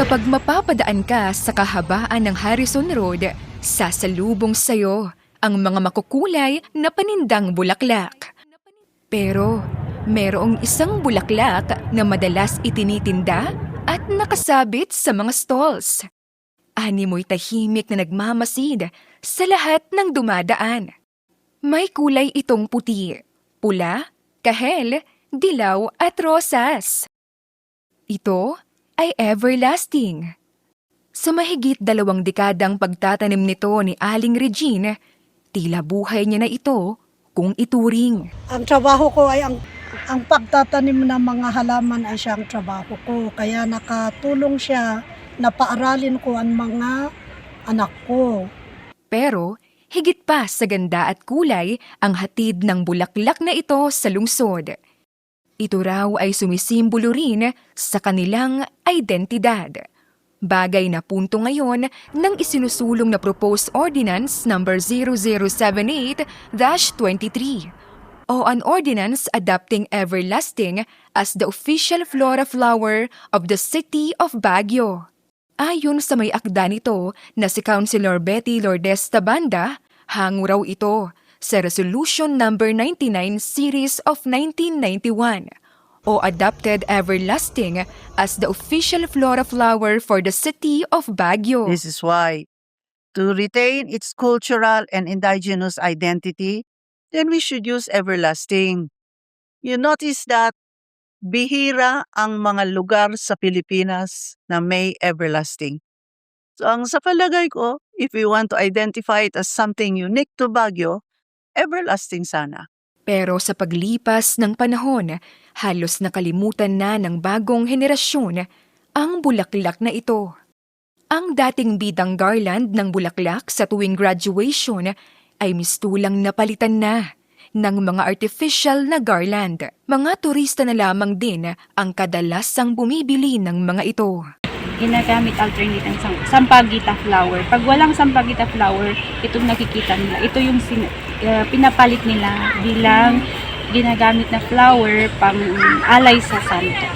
Kapag mapapadaan ka sa kahabaan ng Harrison Road, sasalubong sa'yo ang mga makukulay na panindang bulaklak. Pero merong isang bulaklak na madalas itinitinda at nakasabit sa mga stalls. Animoy tahimik na nagmamasid sa lahat ng dumadaan. May kulay itong puti, pula, kahel, dilaw at rosas. Ito ay everlasting. Sa mahigit 2 dekadang pagtatanim nito ni Aling Regine, tila buhay niya na ito kung ituring. Ang trabaho ko ay ang pagtatanim ng mga halaman ay siyang trabaho ko. Kaya nakatulong siya na paaralin ko ang mga anak ko. Pero higit pa sa ganda at kulay ang hatid ng bulaklak na ito sa lungsod. Ito raw ay sumisimbolo rin sa kanilang identidad. Bagay na punto ngayon ng isinusulong na Proposed Ordinance No. 0078-23 o an ordinance adopting everlasting as the official flora flower of the city of Baguio. Ayon sa may akda nito na si Councilor Betty Lourdes Tabanda, hango raw ito sa Resolution No. 99 Series of 1991 o adopted everlasting as the official flora flower for the city of Baguio. This is why, to retain its cultural and indigenous identity, then we should use everlasting. You notice that bihira ang mga lugar sa Pilipinas na may everlasting. So ang sa palagay ko, if we want to identify it as something unique to Baguio, everlasting sana. Pero sa paglipas ng panahon, halos nakalimutan na ng bagong henerasyon ang bulaklak na ito. Ang dating bidang garland ng bulaklak sa tuwing graduation ay mistulang napalitan na ng mga artificial na garland. Mga turista na lamang din ang kadalasang bumibili ng mga ito. Ginagamit alternate ang sampagita flower. Pag walang sampagita flower, itong nakikita nila. Ito yung pinapalit nila bilang ginagamit na flower pang alay sa santo.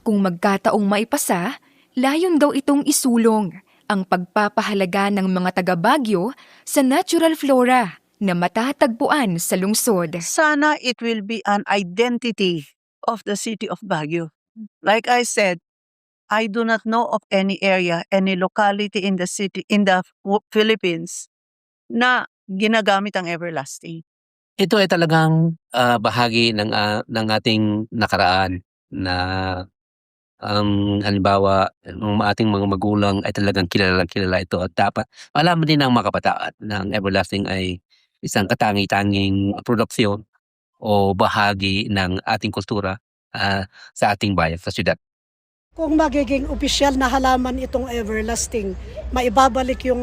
Kung magkataong maipasa, layon daw itong isulong ang pagpapahalaga ng mga taga Baguio sa natural flora na matatagpuan sa lungsod. Sana it will be an identity of the city of Baguio. Like I said, I do not know of any area, any locality in the city, in the Philippines na ginagamit ang everlasting. Ito ay talagang bahagi ng ating nakaraan na halimbawa, ang ating mga magulang ay talagang kilala ito at dapat malaman din ng mga kabataan na ang everlasting ay isang katangi-tanging produksyon o bahagi ng ating kultura sa ating bayan, sa syudad. Kung magiging opisyal na halaman itong everlasting, maibabalik yung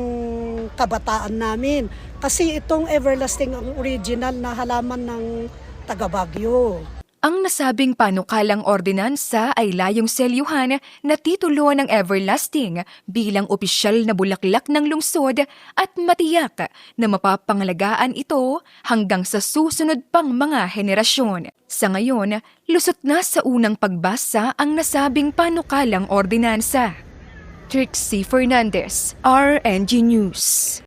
kabataan namin. Kasi itong everlasting ang original na halaman ng taga Baguio. Ang nasabing panukalang ordinansa ay layong selyuhan na titulo ng everlasting bilang opisyal na bulaklak ng lungsod at matiyak na mapapangalagaan ito hanggang sa susunod pang mga henerasyon. Sa ngayon, lusot na sa unang pagbasa ang nasabing panukalang ordinansa. Trixie Fernandez, RNG News.